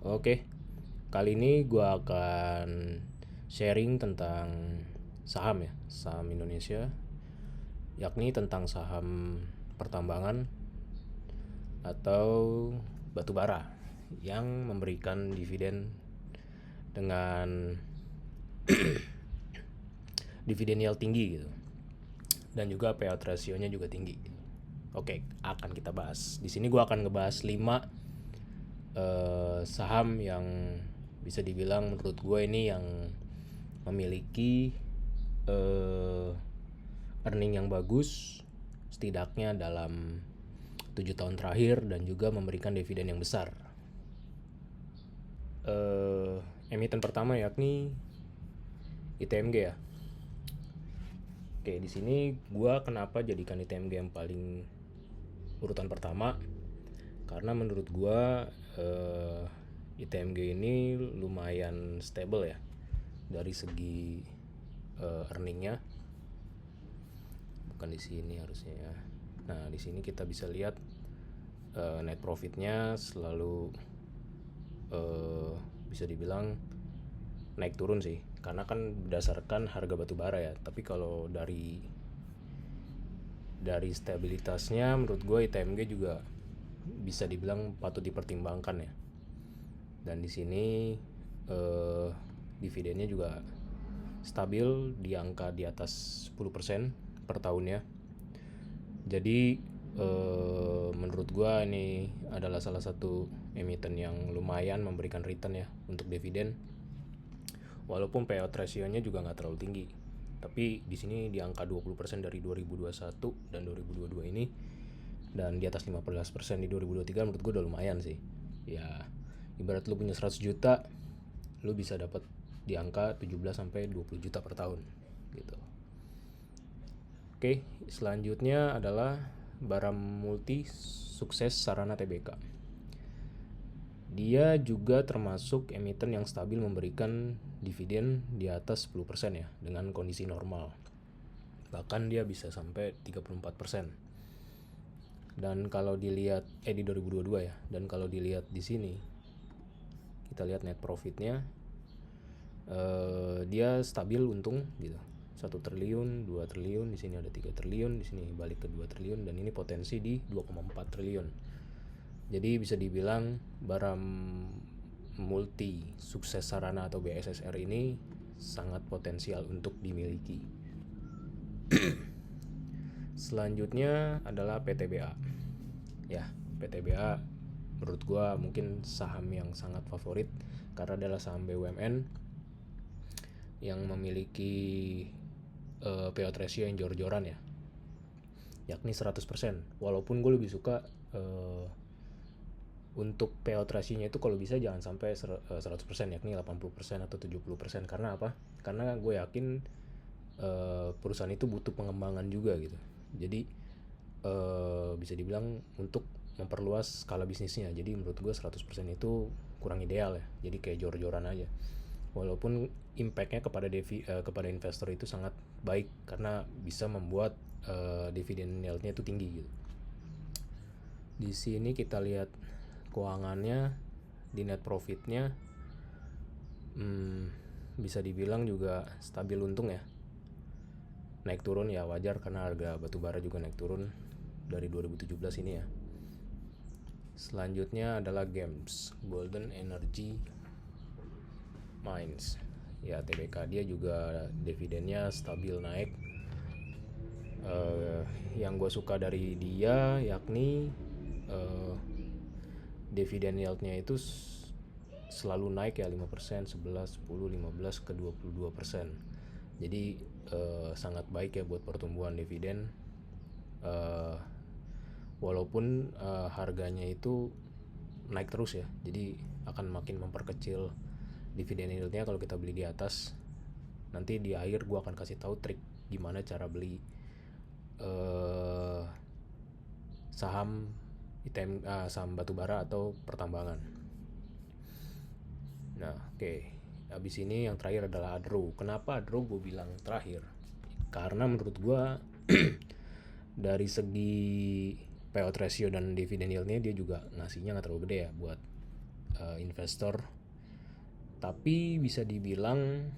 Oke, kali ini gue akan sharing tentang saham ya, saham Indonesia, yakni tentang saham pertambangan atau batu bara yang memberikan dividen dengan dividen yield tinggi gitu. Dan juga payout ratio-nya juga tinggi. Oke, akan kita bahas. Di sini gue akan ngebahas 5 saham yang bisa dibilang menurut gue ini yang memiliki earning yang bagus setidaknya dalam 7 tahun terakhir dan juga memberikan dividen yang besar. Emiten pertama yakni ITMG ya. Oke, di sini gua kenapa jadikan ITMG yang paling urutan pertama? Karena menurut gua ITMG ini lumayan stable ya dari segi earningnya. Bukan di sini harusnya ya. Nah, di sini kita bisa lihat net profitnya selalu bisa dibilang naik turun sih, karena kan berdasarkan harga batu bara ya. Tapi kalau dari stabilitasnya menurut gue ITMG juga bisa dibilang patut dipertimbangkan ya. Dan di sini dividennya juga stabil di angka di atas 10% per tahunnya. Jadi menurut gua ini adalah salah satu emiten yang lumayan memberikan return ya untuk dividen. Walaupun payout ratio-nya juga nggak terlalu tinggi. Tapi di sini di angka 20% dari 2021 dan 2022 ini, dan di atas 15% di 2023 menurut gua udah lumayan sih. Ya, ibarat lu punya 100 juta, lu bisa dapat di angka 17 sampai 20 juta per tahun gitu. Oke, selanjutnya adalah Baram Multi Sukses Sarana Tbk. Dia juga termasuk emiten yang stabil memberikan dividen di atas 10% ya dengan kondisi normal. Bahkan dia bisa sampai 34%. Dan kalau dilihat di 2022 ya, dan kalau dilihat di sini kita lihat net profitnya, dia stabil untung gitu. 1 triliun, 2 triliun, di sini ada 3 triliun, di sini balik ke 2 triliun, dan ini potensi di 2,4 triliun. Jadi bisa dibilang Baram Multi Sukses Sarana atau BSSR ini sangat potensial untuk dimiliki. Selanjutnya adalah PTBA. Ya, PTBA menurut gua mungkin saham yang sangat favorit karena adalah saham BUMN yang memiliki payout ratio yang jor-joran ya, yakni 100%. Walaupun gue lebih suka untuk payout ratio-nya itu kalau bisa jangan sampai 100%, yakni 80% atau 70%. Karena apa? Karena gue yakin perusahaan itu butuh pengembangan juga gitu. Jadi bisa dibilang untuk memperluas skala bisnisnya. Jadi menurut gue 100% itu kurang ideal ya. Jadi kayak jor-joran aja. Walaupun impactnya kepada investor itu sangat baik karena bisa membuat dividen yieldnya itu tinggi gitu. Di sini kita lihat keuangannya, di net profitnya bisa dibilang juga stabil untung ya. Naik turun ya wajar karena harga batubara juga naik turun dari 2017 ini ya. Selanjutnya adalah GEMS, Golden Energy Mines. Ya, TBK dia juga dividennya stabil naik. Yang gue suka dari dia yakni dividen yieldnya itu selalu naik ya, 5%, 11, 10, 15 ke 22%. Jadi sangat baik ya buat pertumbuhan dividen. Walaupun harganya itu naik terus ya, jadi akan makin memperkecil dividen yieldnya kalau kita beli di atas. Nanti di akhir gue akan kasih tahu trik gimana cara beli saham saham batubara atau pertambangan. Nah, oke. Habis ini yang terakhir adalah Adro. Kenapa Adro gue bilang terakhir? Karena menurut gue dari segi payout ratio dan dividen yieldnya dia juga ngasihnya nggak terlalu gede ya buat investor. Tapi bisa dibilang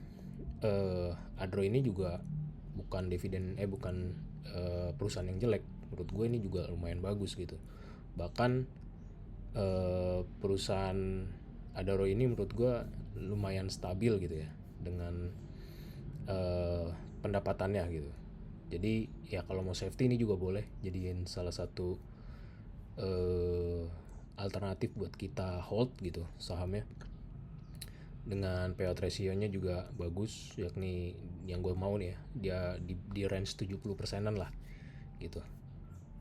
Adro ini juga bukan perusahaan yang jelek. Menurut gue ini juga lumayan bagus gitu. Bahkan perusahaan Adaro ini menurut gue lumayan stabil gitu ya dengan pendapatannya gitu. Jadi ya kalau mau safety ini juga boleh jadiin salah satu alternatif buat kita hold gitu sahamnya. Dengan payout ratio-nya juga bagus, yakni yang gue mau nih ya, dia di range 70%-an lah gitu.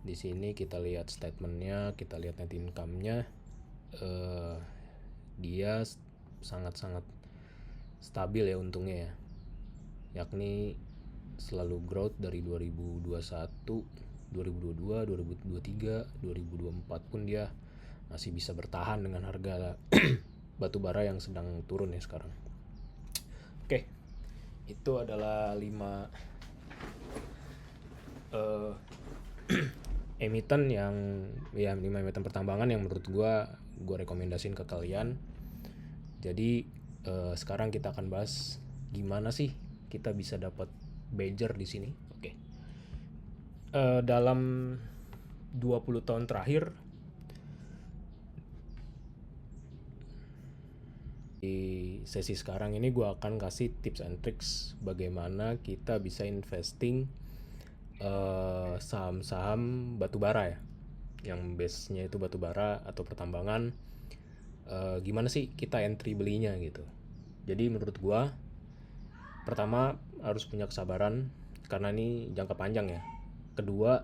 Di sini kita lihat statementnya, kita lihat net income-nya, dia sangat-sangat stabil ya untungnya ya, yakni selalu growth dari 2021, 2022, 2023, 2024 pun dia masih bisa bertahan dengan harga batu bara yang sedang turun ya sekarang. Oke, itu adalah 5 emiten yang ya 5 emiten pertambangan yang menurut gue rekomendasiin ke kalian. Jadi sekarang kita akan bahas gimana sih kita bisa dapat Badger di sini. Oke. Dalam 20 tahun terakhir di sesi sekarang ini gue akan kasih tips and tricks bagaimana kita bisa investing saham-saham batubara ya, yang base-nya itu batubara atau pertambangan. Gimana sih kita entry belinya gitu. Jadi menurut gue pertama harus punya kesabaran karena ini jangka panjang ya. Kedua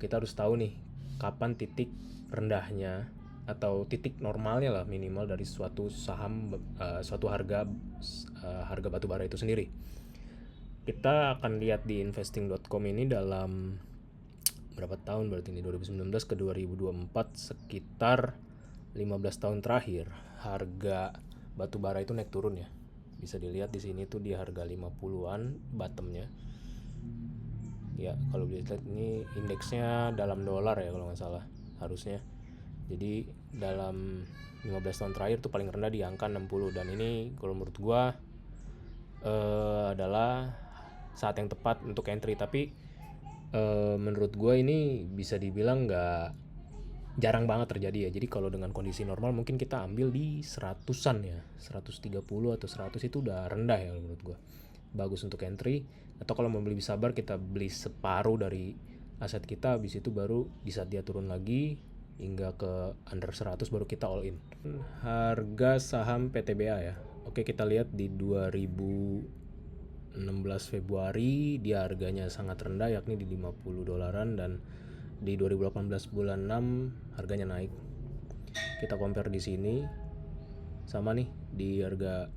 kita harus tahu nih kapan titik rendahnya atau titik normalnya lah minimal dari suatu saham, suatu harga batubara itu sendiri. Kita akan lihat di investing.com ini dalam berapa tahun berarti ini, 2019 ke 2024, sekitar 15 tahun terakhir harga batubara itu naik turun ya. Bisa dilihat di sini tuh di harga 50-an bottomnya. Ya kalau dilihat ini indeksnya dalam dolar ya kalau nggak salah harusnya. Jadi dalam 15 tahun terakhir tuh paling rendah di angka 60, dan ini kalau menurut gua adalah saat yang tepat untuk entry. Tapi menurut gua ini bisa dibilang jarang banget terjadi ya. Jadi kalau dengan kondisi normal mungkin kita ambil di 100-an ya, 130 atau 100 itu udah rendah ya menurut gua. Bagus untuk entry. Atau kalau mau beli sabar, kita beli separuh dari aset kita, habis itu baru di saat dia turun lagi hingga ke under 100 baru kita all in. Harga saham PTBA ya. Oke, kita lihat di 2016 Februari dia harganya sangat rendah yakni di 50 dolaran, dan di 2018 bulan 6 harganya naik. Kita compare di sini sama nih, di harga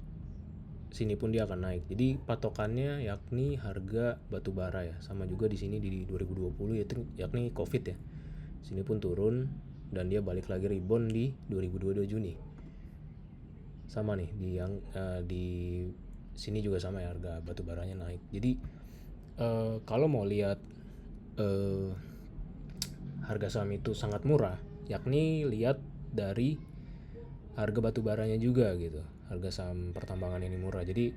sini pun dia akan naik. Jadi patokannya yakni harga batu bara ya. Sama juga di sini di 2020 yakni Covid ya. Sini pun turun dan dia balik lagi rebound di 2022 Juni. Sama nih di sini juga sama ya, harga batu baranya naik. Jadi kalau mau lihat harga saham itu sangat murah, yakni lihat dari harga batu baranya juga gitu. Harga saham pertambangan ini murah. Jadi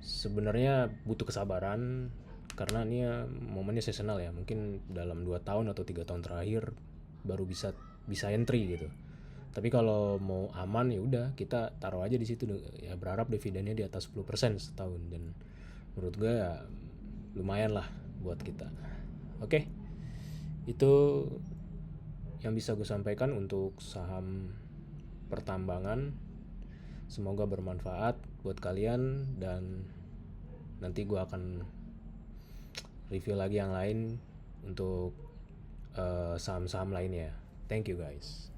sebenarnya butuh kesabaran karena ini ya momennya seasonal ya. Mungkin dalam 2 tahun atau 3 tahun terakhir baru bisa entry gitu. Tapi kalau mau aman ya udah kita taruh aja di situ ya, berharap dividennya di atas 10% setahun, dan menurut gue ya lumayan lah buat kita. Oke. Itu yang bisa gue sampaikan untuk saham pertambangan. Semoga bermanfaat buat kalian, dan nanti gue akan review lagi yang lain untuk saham-saham lainnya. Thank you guys.